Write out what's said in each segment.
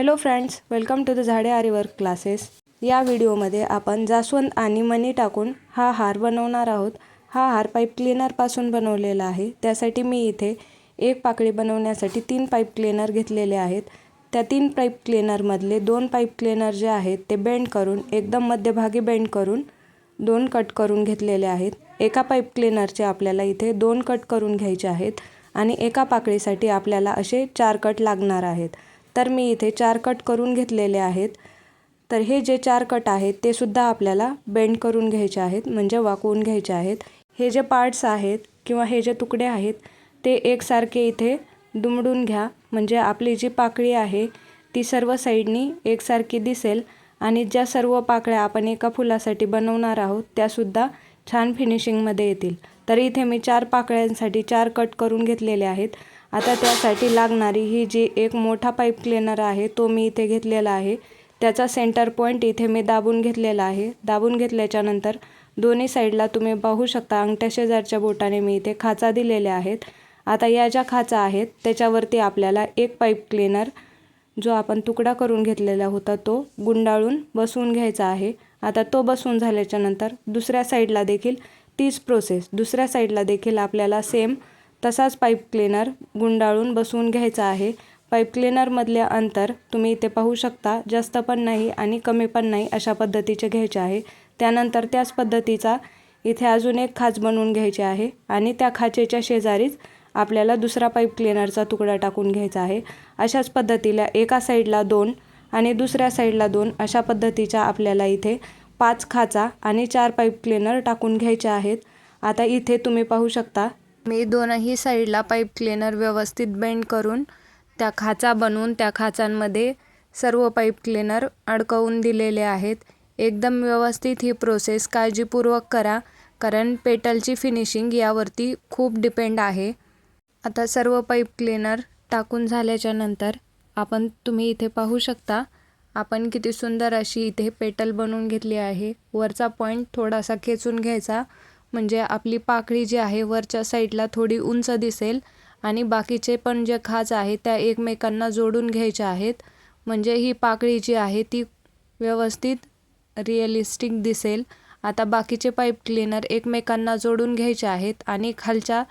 Hello friends, welcome to the झाडे aari work classes. या व्हिडिओमध्ये आपण जास्वंद आणि मनी टाकून हा हार बनवणार आहोत। हा हार पाईप क्लीनरपासून बनवलेला आहे। त्यासाठी मी इथे एक पाकळी बनवण्यासाठी 3 पाईप क्लीनर घेतलेले आहेत। त्या 3 पाईप क्लीनरमधले 2 पाईप क्लीनर जे आहेत ते बेंड करून एकदम मध्यभागी बेंड करून 2 कट करून घेतलेले आहेत। एका पाईप क्लीनरचे आपल्याला इथे 2 कट करून घ्यायचे आहेत आणि एका पाकळीसाठी आपल्याला असे 4 कट लागणार आहेत। तर मी इथे 4 कट करून घेतलेले आहेत। तर हे जे 4 कट आहेत ते सुद्धा आपल्याला बेंड करून घ्यायचे आहेत, म्हणजे वाकवून घ्यायचे आहेत। हे जे पार्ट्स आहेत किंवा हे जे तुकडे आहेत ते एकसारखे इथे दुमडून घ्या, म्हणजे आपली जी पाकळी आहे ती सर्व साइडनी एकसारखी दिसेल आणि ज्या सर्व पाकळ्या आपण एका फुलासाठी बनवणार आहोत त्या सुद्धा छान फिनिशिंगमध्ये येतील। तर इथे मी 4 पाकळ्यांसाठी 4 कट करून घेतलेले आहेत। आता त्यासाठी लागणारी ही जी एक मोठा पाईप क्लीनर आहे तो मी इथे घेतलेला आहे। त्याचा सेंटर पॉइंट इथे मी दाबून घेतलेला आहे। दाबून घेतल्याच्या नंतर दोन्ही साइडला तुम्ही पाहू शकता अंगठ्या शेजारच्या बोटाने मी इथे खाचा दिलेल्या आहेत। आता या ज्या खाचा आहेत त्याच्यावरती आपल्याला एक पाईप क्लीनर जो आपण तुकडा करून घेतलेला होता तो गुंडाळून बसवून घ्यायचा आहे। आता तो बसवून झाल्याच्या नंतर दुसऱ्या साइडला देखील तीच प्रोसेस, दुसऱ्या साइडला देखील आपल्याला सेम तसाच पाईप क्लीनर गुंडाळून बसवून घ्यायचा आहे। पाईप क्लीनर मधले अंतर तुम्ही इथे पाहू शकता, जास्त पण नाही आणि कमी पण नाही अशा पद्धतीचे घ्यायचे आहे। त्यानंतर त्याच पद्धतीचा इथे अजून एक खाच बनवून घ्यायची आहे आणि त्या खाचेच्या शेजारीच आपल्याला दुसरा पाईप क्लीनरचा तुकडा टाकून घ्यायचा आहे। अशाच पद्धतीला एका साइडला 2 आणि दुसऱ्या साइडला 2 अशा पद्धतीच्या आपल्याला इथे 5 खाचा आणि 4 पाईप क्लीनर टाकून घ्यायचे आहेत। आता इथे तुम्ही पाहू शकता मी दोनही साइडला पाईप क्लीनर व्यवस्थित बेंड करून त्या खाचा बनवून त्या खाचांमध्ये सर्व पाईप क्लीनर अडकवून दिलेले आहेत। एकदम व्यवस्थित ही प्रोसेस काळजीपूर्वक करा, कारण पेटलची फिनिशिंग यावरती खूप डिपेंड आहे। आता सर्व पाईप क्लीनर टाकून झाल्याच्या नंतर तुम्ही इथे पाहू शकता आपण किती सुंदर अशी इथे पेटल बनवून घेतली आहे। वरचा पॉइंट थोडासा खेचून घ्यायचा, म्हणजे आपली पाकळी जी आहे वरच्या साईडला थोडी उंच दिसेल आणि बाकीचे पण जे खाच आहे त्या एकमेकांना जोडून घ्यायच्या आहेत, म्हणजे ही पाकळी जी आहे ती व्यवस्थित रिअलिस्टिक दिसेल। आता बाकीचे पाईप क्लीनर एकमेकांना जोडून घ्यायचे आहेत आणि खालच्या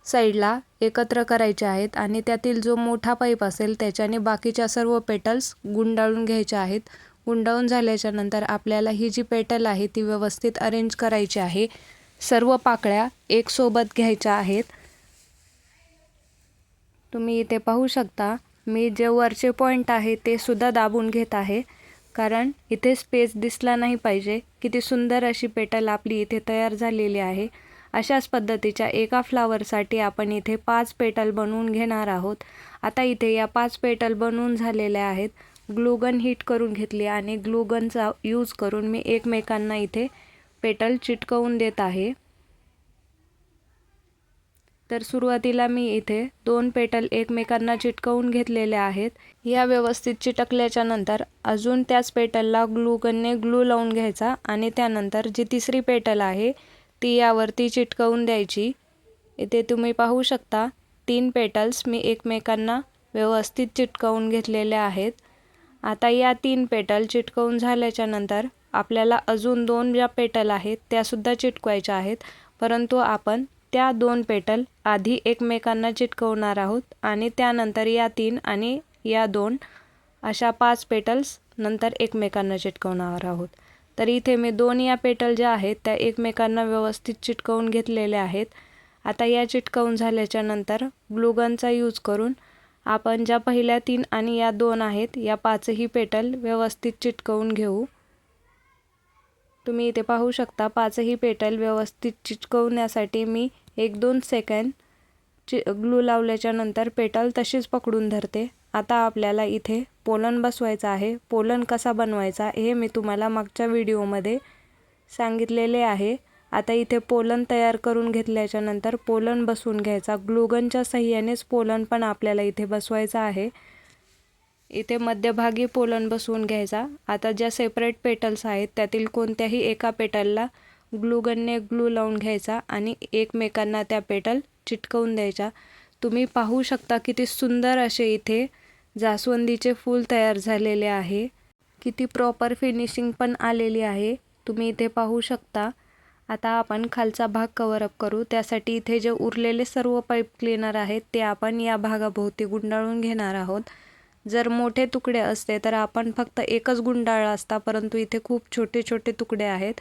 साईडला एकत्र करायचे आहेत आणि त्यातील जो मोठा पाईप असेल त्याच्याने बाकीच्या सर्व पेटल्स गुंडाळून घ्यायचे आहेत। गुंडाळून झाल्याच्या नंतर आपल्याला ही जी पेटल आहे ती व्यवस्थित अरेंज करायची आहे। सर्व पाकळ्या एक सोबत घ्यायच्या आहेत। तुम्ही इथे पाहू शकता मी जे वरचे पॉइंट आहे ते सुद्धा दाबून घेत आहे, कारण इथे स्पेस दिसला नाही पाहिजे। किती सुंदर अशी पेटल आपली इथे तयार झालेली आहे। अशाच पद्धतीच्या एका फ्लावरसाठी आपण इथे 5 पेटल बनवून घेणार आहोत। आता इथे या 5 पेटल बनवून झालेल्या आहेत। ग्लूगन हीट करून घेतली आणि ग्लूगनचा यूज करून मी एकमेकांना इथे पेटल चिटकवून देत आहे। तर सुरुवातीला मी इथे 2 पेटल एकमेकांना चिटकवून घेतलेले आहेत। या व्यवस्थित चिटकल्याच्या नंतर अजून त्याच पेटलला ग्लूगनने ग्लू लावून घ्यायचा आणि त्यानंतर जी तिसरी पेटल आहे ती यावरती चिटकवून द्यायची। इथे तुम्ही पाहू शकता 3 पेटल्स मी एकमेकांना व्यवस्थित चिटकवून घेतलेले आहेत। आता या 3 पेटल चिटकवून झाल्याच्या नंतर आपल्याला अजून 2 ज्या पेटल आहेत त्या सुद्धा चिटकवायच्या आहेत, परंतु आपण त्या 2 पेटल आधी एकमेकांना चिटकवणार आहोत आणि त्यानंतर या 3 आणि या 2 अशा 5 पेटल्स नंतर एकमेकांना चिटकवणार आहोत। तर इथे मी 2 या पेटल ज्या आहेत त्या एकमेकांना व्यवस्थित चिटकवून घेतलेल्या आहेत। आता या चिटकवून झाल्याच्या नंतर ग्लूगनचा यूज करून आपण ज्या पहिल्या 3 आणि या 2 आहेत या 5ही पेटल व्यवस्थित चिटकवून घेऊ। तुम्ही इथे पाहू शकता 5ही पेटल व्यवस्थित चिटकवण्यासाठी मी 1-2 सेकंद ग्लू लावल्याच्या नंतर पेटल तशीच पकडून धरते। आता आपल्याला इथे पोलन बसवायचा आहे। पोलन कसा बनवायचा हे मी तुम्हाला मागच्या व्हिडिओमध्ये सांगितलेले आहे। आता इथे पोलन तयार करून घेतल्याच्या नंतर पोलन बसवून घ्यायचा। ग्लूगनच्या सहाय्यानेच पोलन पण आपल्याला इथे बसवायचा आहे। इथे मध्यभागी पोलन बसवून घ्यायचा। आता ज्या सेपरेट पेटल्स आहेत त्यातील कोणत्याही एका पेटलला ग्लूगनने ग्लू लावून घ्यायचा आणि एकमेकांना त्या पेटल चिटकवून द्यायच्या। तुम्ही पाहू शकता किती सुंदर असे इथे जास्वंदीचे फूल तयार झालेले आहे. किती प्रॉपर फिनिशिंग पण आलेली आहे, तुम्ही इथे पाहू शकता. आता आपण खालचा भाग कव्हर अप करू. त्यासाठी इथे जे उरलेले सर्व पाईप क्लीनर आहेत ते आपण या भागाभोवती गुंडाळून घेणार आहोत. जर मोठे तुकडे असते तर आपण फक्त एकच गुंडाळला असता, परंतु इथे खूप छोटे छोटे तुकडे आहेत,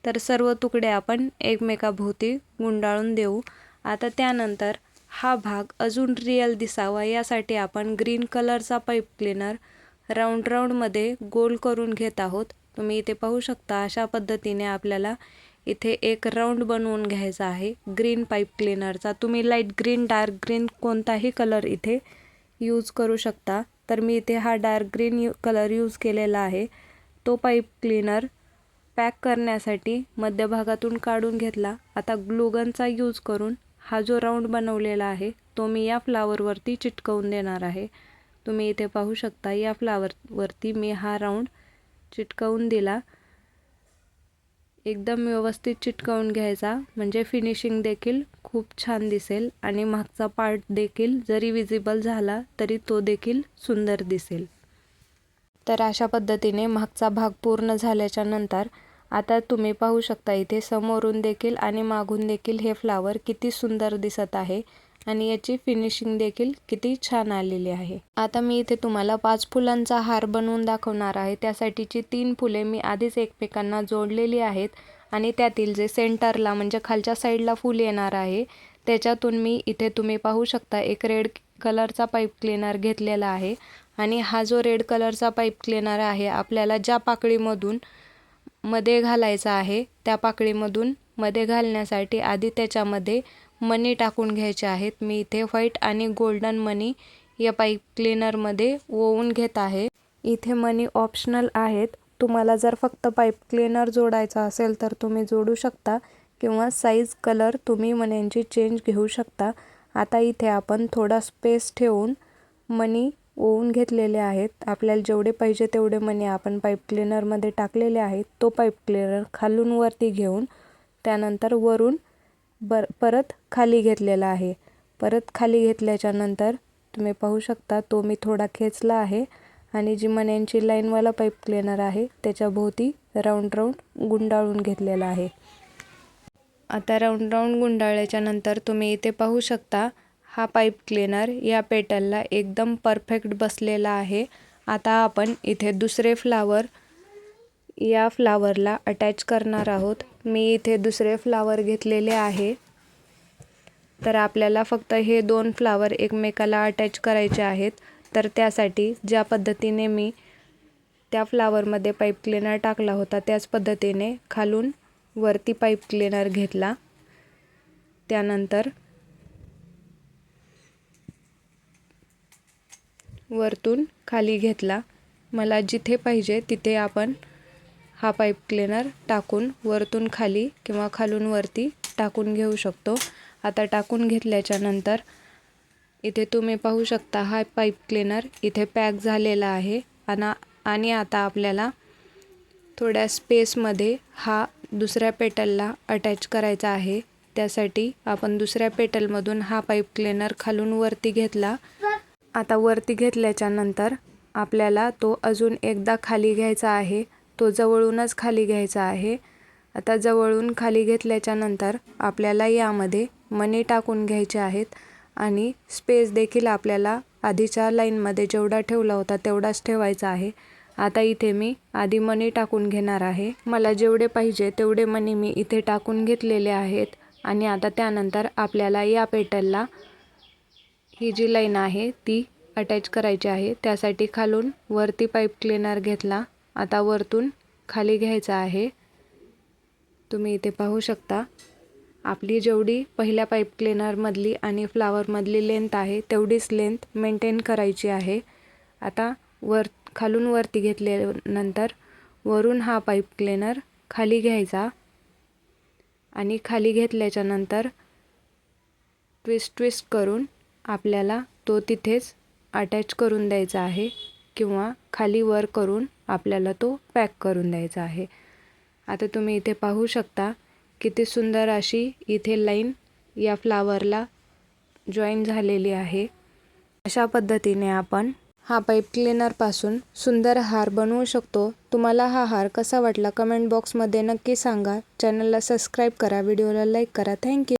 तर सर्व तुकडे आपण एकमेकाभोवती गुंडाळून देऊ. आता त्यानंतर हा भाग अजून रिअल दिसावा यासाठी आपण ग्रीन कलरचा पाईप क्लीनर राऊंडमध्ये गोल करून घेत आहोत. तुम्ही इथे पाहू शकता. अशा पद्धतीने आपल्याला इथे एक राऊंड बनवून घ्यायचा आहे ग्रीन पाईप क्लीनरचा. तुम्ही लाईट ग्रीन, डार्क ग्रीन कोणताही कलर इथे यूज करू शकता. तर मी इथे हा डार्क ग्रीन कलर यूज केलेला आहे. तो पाईप क्लीनर पॅक करण्यासाठी मध्यभागातून काढून घेतला. आता ग्लूगनचा यूज करून हा जो राऊंड बनवलेला आहे तो मी या फ्लावरवरती चिटकवून देणार आहे. तुम्ही इथे पाहू शकता. या फ्लावरवरती मी हा राऊंड चिटकवून दिला. एकदम व्यवस्थित चिटकवून घ्यायचा, म्हणजे फिनिशिंग देखील खूप छान दिसेल आणि मागचा पार्ट देखील जरी विजिबल झाला तरी तो देखील सुंदर दिसेल. तर अशा पद्धतीने मागचा भाग पूर्ण झाल्याच्या नंतर आता तुम्ही पाहू शकता इथे समोरून देखील आणि मागून देखील हे फ्लावर किती सुंदर दिसत आहे आणि याची फिनिशिंग देखील किती छान आलेली आहे. आता मी इथे तुम्हाला 5 फुलांचा हार बनवून दाखवणार आहे. त्यासाठीची 3 फुले मी आधीच एकमेकांना जोडलेली आहेत आणि त्यातील जे सेंटरला म्हणजे खालच्या साईडला फूल येणार आहे त्याच्यातून मी इथे तुम्ही पाहू शकता एक रेड कलरचा पाईप क्लीनर घेतलेला आहे. आणि हा जो रेड कलरचा पाईप क्लीनर आहे आपल्याला ज्या पाकळीमधून मध्ये घालायचा आहे त्या पाकळीमधून मध्ये घालण्यासाठी आधी त्याच्यामध्ये मनी टाकून घ्यायचे आहेत. मी इथे व्हाईट आणि गोल्डन मनी या पाईप क्लीनरमध्ये ओवून घेत आहे. इथे मनी ऑप्शनल आहेत. तुम्हाला जर फक्त पाईप क्लीनर जोडायचा असेल तर तुम्ही जोडू शकता किंवा साईज कलर तुम्ही मण्यांची चेंज घेऊ शकता. आता इथे आपण थोडा स्पेस ठेवून मनी ओवून घेतलेले आहेत. आपल्याला जेवढे पाहिजे तेवढे मनी आपण पाईप क्लीनरमध्ये टाकलेले आहेत. तो पाईप क्लीनर खालून वरती घेऊन त्यानंतर वरून परत खाली घेतलेला आहे. परत खाली घेतल्याच्या नंतर तुम्ही पाहू शकता तो मी थोडा खेचला आहे आणि जी मण्यांची लाईनवाला पाईप क्लीनर आहे त्याच्याभोवती राऊंड गुंडाळून घेतलेला आहे. आता राऊंड गुंडाळल्याच्या नंतर तुम्ही इथे पाहू शकता हा पाईप क्लीनर या पेटलला एकदम परफेक्ट बसलेला आहे. आता आपण इथे दुसरे फ्लावर या फ्लावरला अटॅच करणार आहोत. मी इथे दुसरे फ्लावर घेतलेले आहे. तर आपल्याला फक्त हे 2 फ्लावर एकमेकाला अटॅच करायचे आहेत. तर त्यासाठी ज्या पद्धतीने मी त्या फ्लावरमध्ये पाईप क्लीनर टाकला होता त्याच पद्धतीने खालून वरती पाईप क्लीनर घेतला. त्यानंतर वरतून खाली घेतला. मला जिथे पाहिजे तिथे आपण हा पाईप क्लीनर टाकून वरतून खाली किंवा खालून वरती टाकून घेऊ शकतो. आता टाकून घेतल्याच्या नंतर इथे तुम्ही पाहू शकता हा पाईप क्लीनर इथे पॅक झालेला आहे. आणि आता आपल्याला थोड्या स्पेसमध्ये हा दुसऱ्या पेटलला अटॅच करायचा आहे. त्यासाठी आपण दुसऱ्या पेटलमधून हा पाईप क्लीनर खालून वरती घेतला. आता वरती घेतल्याच्या नंतर आपल्याला तो अजून एकदा खाली घ्यायचा आहे. तो जवळूनच खाली घ्यायचा आहे. आता जवळून खाली घेतल्याच्या नंतर आपल्याला यामध्ये मनी टाकून घ्यायचे आहेत आणि स्पेस देखील आपल्याला आधीच्या लाईनमध्ये जेवढा ठेवला होता तेवढाच ठेवायचा आहे. आता इथे मी आधी मनी टाकून घेणार आहे. मला जेवढे पाहिजे तेवढे मनी मी इथे टाकून घेतलेले आहेत. आणि आता त्यानंतर आपल्याला या पेटलला ही जी लाईन आहे ती अटॅच करायची आहे. त्यासाठी खालून वरती पाईप क्लीनर घेतला. आता वरतून खाली घ्यायचा आहे. तुम्ही इथे पाहू शकता आपली जेवढी पहिल्या पाईप क्लीनरमधली आणि फ्लावरमधली लेंथ आहे तेवढीच लेंथ मेंटेन करायची आहे. आता खालून वरती घेतल्यानंतर वरून हा पाईप क्लीनर खाली घ्यायचा आणि खाली घेतल्याच्या नंतर ट्विस्ट करून आपल्याला तो तिथेच अटॅच करून द्यायचा आहे किंवा खाली वर करून आपल्याला तो पॅक करून द्यायचा आहे. आता तुम्ही इथे पाहू शकता किती सुंदर अशी इथे लाईन या फ्लावरला जॉईन झालेली आहे. अशा पद्धतीने आपण हा पाईप क्लीनरपासून सुंदर हार बनवू शकतो. तुम्हाला हा हार कसा वाटला कमेंट बॉक्समध्ये नक्की सांगा. चॅनलला सबस्क्राईब करा, व्हिडिओला लाईक करा. थँक्यू.